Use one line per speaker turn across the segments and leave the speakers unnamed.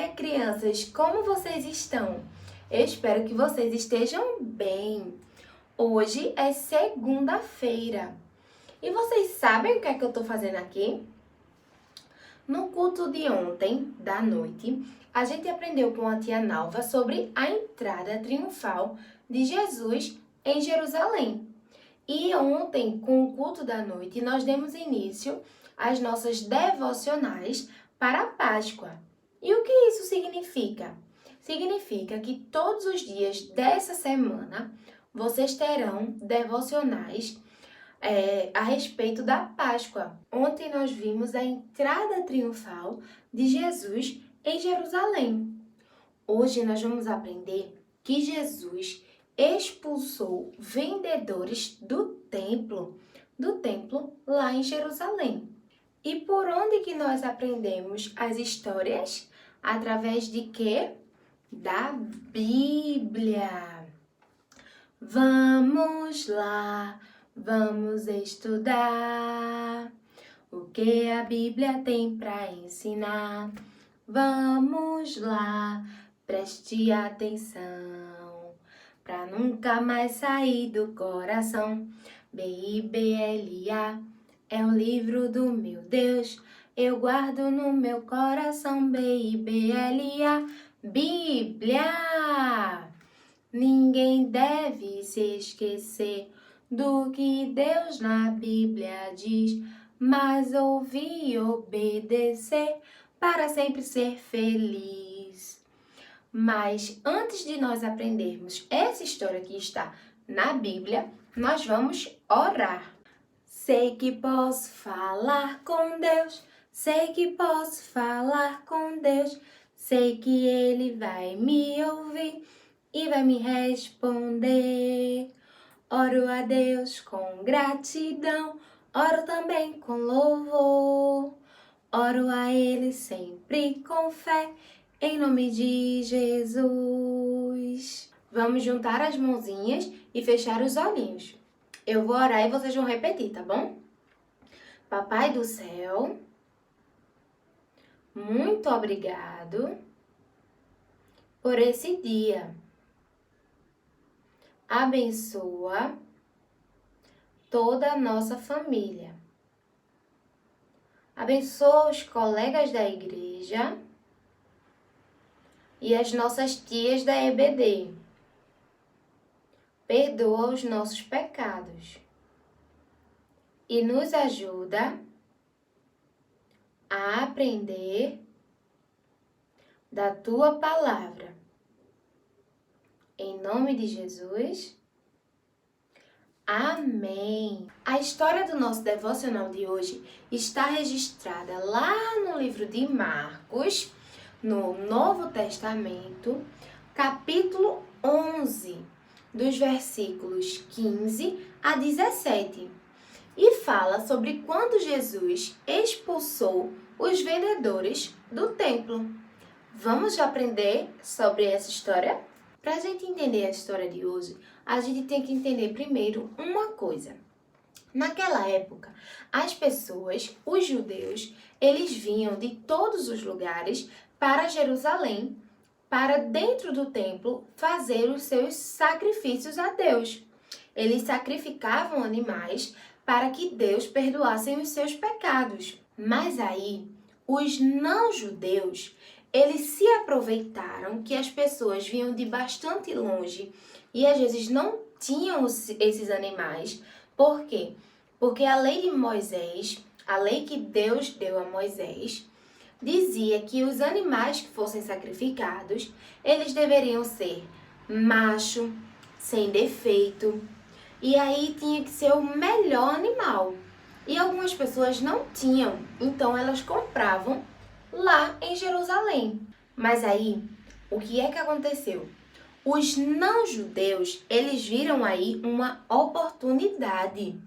dia, crianças! Como vocês estão? Eu espero que vocês estejam bem. Hoje é segunda-feira. E vocês sabem o que é que eu estou fazendo aqui? No culto de ontem, da noite, a gente aprendeu com a tia Nalva sobre a entrada triunfal de Jesus em Jerusalém. E ontem, com o culto da noite, nós demos início às nossas devocionais para a Páscoa. E o que isso significa? Significa que todos os dias dessa semana vocês terão devocionais a respeito da Páscoa. Ontem nós vimos a entrada triunfal de Jesus em Jerusalém. Hoje nós vamos aprender que Jesus expulsou vendedores do templo lá em Jerusalém. E por onde que nós aprendemos as histórias? Através de quê? Da Bíblia. Vamos lá, vamos estudar o que a Bíblia tem para ensinar. Vamos lá, preste atenção, pra nunca mais sair do coração. Bíblia é o livro do meu Deus, eu guardo no meu coração. Bíblia, Bíblia. Ninguém deve se esquecer do que Deus na Bíblia diz, mas ouvir e obedecer para sempre ser feliz. Mas antes de nós aprendermos essa história que está na Bíblia, nós vamos orar. Sei que posso falar com Deus, sei que posso falar com Deus, sei que Ele vai me ouvir e vai me responder. Oro a Deus com gratidão, oro também com louvor. Oro a Ele sempre com fé, em nome de Jesus. Vamos juntar as mãozinhas e fechar os olhinhos. Eu vou orar e vocês vão repetir, tá bom? Papai do céu, muito obrigado por esse dia. Abençoa toda a nossa família. Abençoa os colegas da igreja e as nossas tias da EBD. Perdoa os nossos pecados e nos ajuda a aprender da Tua palavra. Em nome de Jesus, amém! A história do nosso devocional de hoje está registrada lá no livro de Marcos, no Novo Testamento, capítulo 11, dos versículos 15 a 17. E fala sobre quando Jesus expulsou os vendedores do templo. Vamos aprender sobre essa história? Para a gente entender a história de hoje, a gente tem que entender primeiro uma coisa. Naquela época, as pessoas, os judeus, eles vinham de todos os lugares para Jerusalém, para dentro do templo fazer os seus sacrifícios a Deus. Eles sacrificavam animais para que Deus perdoasse os seus pecados. Mas aí, os não-judeus, eles se aproveitaram que as pessoas vinham de bastante longe e às vezes não tinham esses animais. Por quê? Porque a lei de Moisés, a lei que Deus deu a Moisés, dizia que os animais que fossem sacrificados, eles deveriam ser macho, sem defeito, e aí tinha que ser o melhor animal. E algumas pessoas não tinham, então elas compravam lá em Jerusalém. Mas aí, o que é que aconteceu? Os não-judeus, eles viram aí uma oportunidade.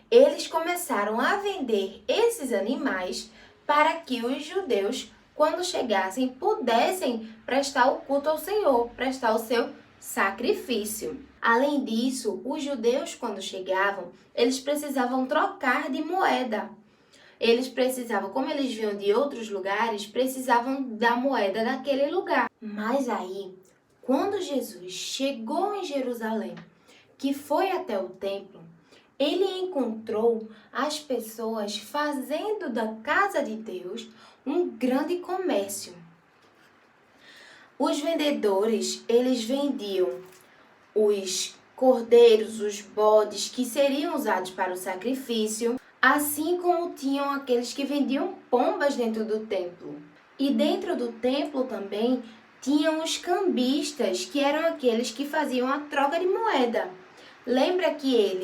Eles começaram a vender esses animais para que os judeus, quando chegassem, pudessem prestar o culto ao Senhor, prestar o seu sacrifício. Além disso, os judeus, quando chegavam, eles precisavam trocar de moeda. eles precisavam, como eles vinham de outros lugares, precisavam da moeda daquele lugar. Mas aí, quando Jesus chegou em Jerusalém, que foi até o templo, ele encontrou as pessoas fazendo da casa de Deus um grande comércio. Os vendedores, eles vendiam os cordeiros, os bodes que seriam usados para o sacrifício, assim como tinham aqueles que vendiam pombas dentro do templo. E dentro do templo também tinham os cambistas, que eram aqueles que faziam a troca de moeda. Lembra que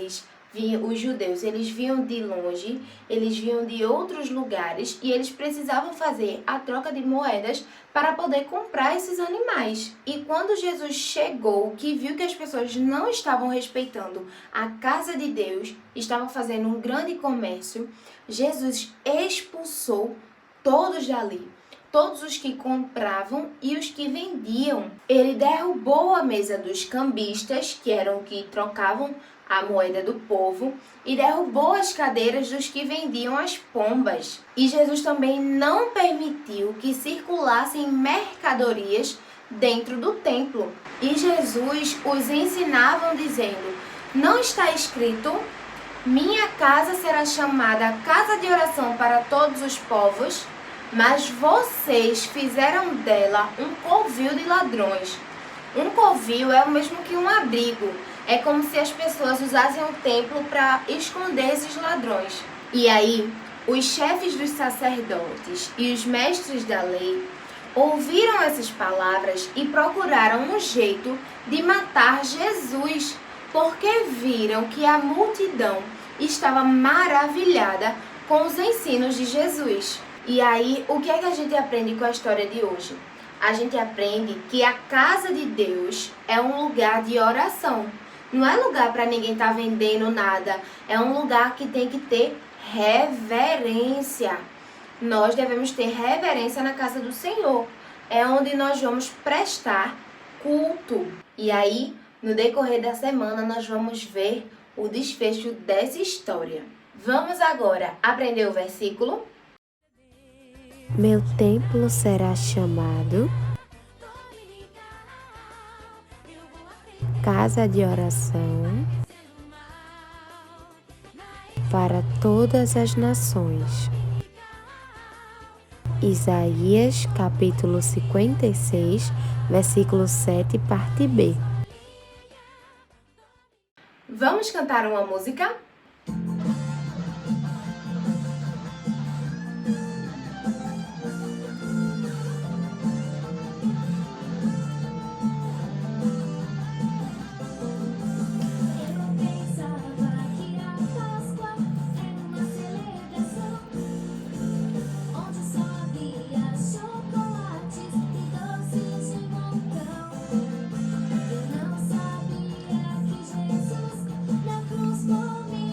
os judeus, eles vinham de longe, eles vinham de outros lugares e eles precisavam fazer a troca de moedas para poder comprar esses animais. E quando Jesus chegou, que viu que as pessoas não estavam respeitando a casa de Deus, estavam fazendo um grande comércio, Jesus expulsou todos dali. Todos os que compravam e os que vendiam. Ele derrubou a mesa dos cambistas, que eram que trocavam a moeda do povo, e derrubou as cadeiras dos que vendiam as pombas. E Jesus também não permitiu que circulassem mercadorias dentro do templo. E Jesus os ensinava dizendo: não está escrito: minha casa será chamada casa de oração para todos os povos? Mas vocês fizeram dela um covil de ladrões. Um covil é o mesmo que um abrigo. É como se as pessoas usassem o templo para esconder esses ladrões. E aí, os chefes dos sacerdotes e os mestres da lei ouviram essas palavras e procuraram um jeito de matar Jesus, porque viram que a multidão estava maravilhada com os ensinos de Jesus. E aí, o que é que a gente aprende com a história de hoje? A gente aprende que a casa de Deus é um lugar de oração. Não é lugar para ninguém estar vendendo nada. É um lugar que tem que ter reverência. Nós devemos ter reverência na casa do Senhor. É onde nós vamos prestar culto. E aí, no decorrer da semana, nós vamos ver o desfecho dessa história. Vamos agora aprender o versículo?
Meu templo será chamado casa de oração para todas as nações. Isaías, capítulo 56, versículo 7, parte B.
Vamos cantar uma música?
Jesus na cruz por mim.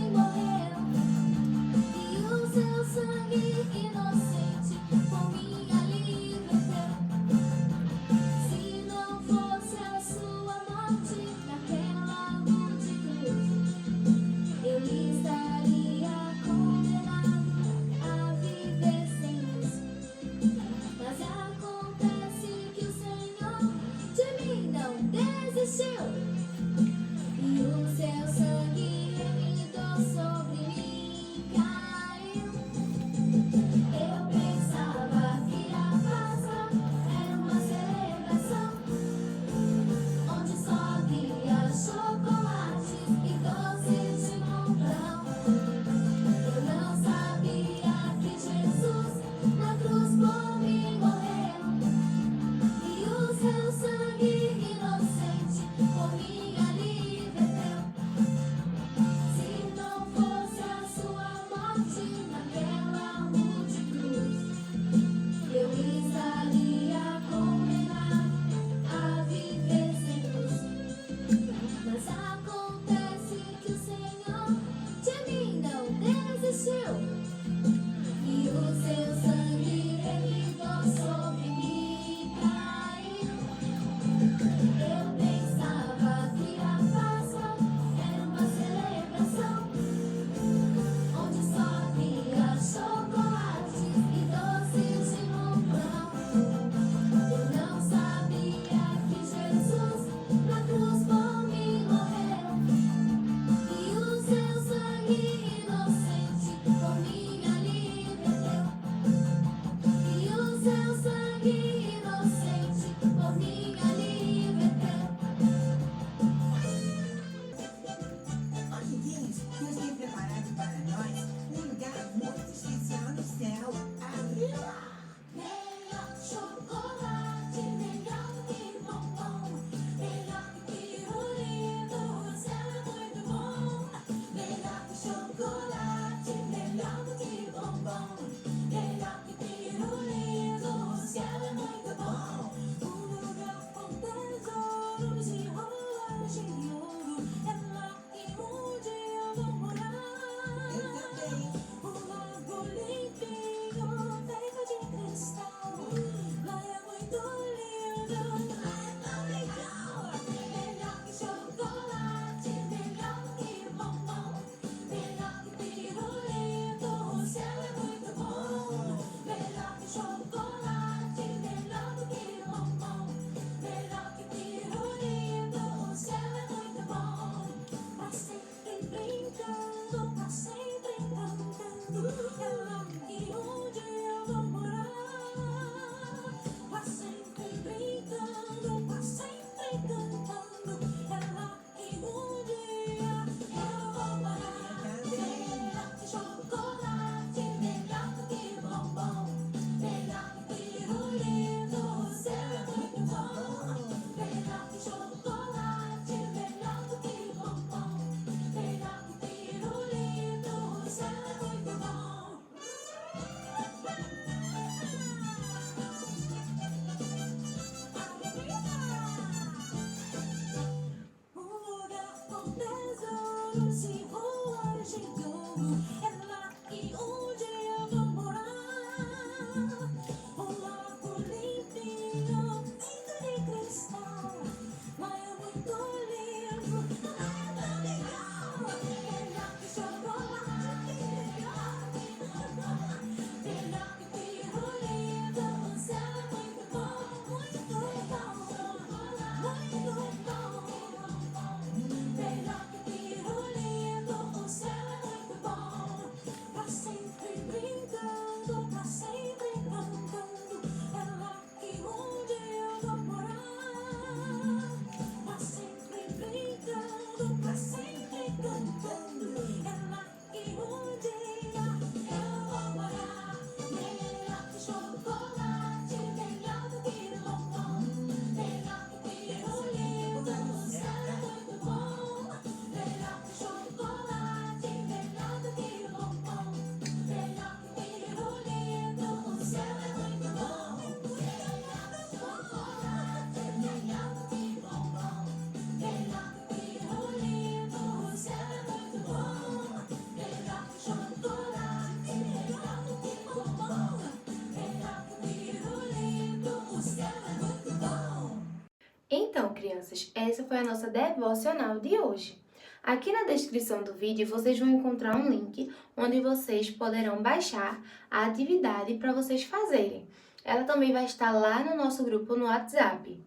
Então, crianças, essa foi a nossa devocional de hoje. Aqui na descrição do vídeo vocês vão encontrar um link onde vocês poderão baixar a atividade para vocês fazerem. Ela também vai estar lá no nosso grupo no WhatsApp.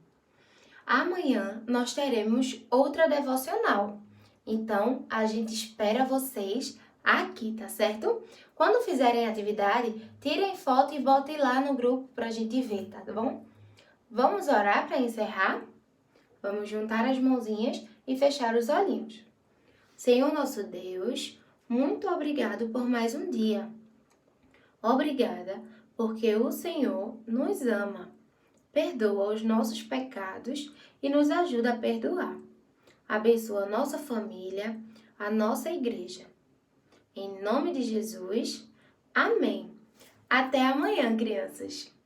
Amanhã nós teremos outra devocional. Então, a gente espera vocês aqui, tá certo? Quando fizerem a atividade, tirem foto e botem lá no grupo para a gente ver, tá bom? Vamos orar para encerrar? Vamos juntar as mãozinhas e fechar os olhinhos. Senhor nosso Deus, muito obrigado por mais um dia. Obrigada porque o Senhor nos ama, perdoa os nossos pecados e nos ajuda a perdoar. Abençoa a nossa família, a nossa igreja. Em nome de Jesus, amém. Até amanhã, crianças!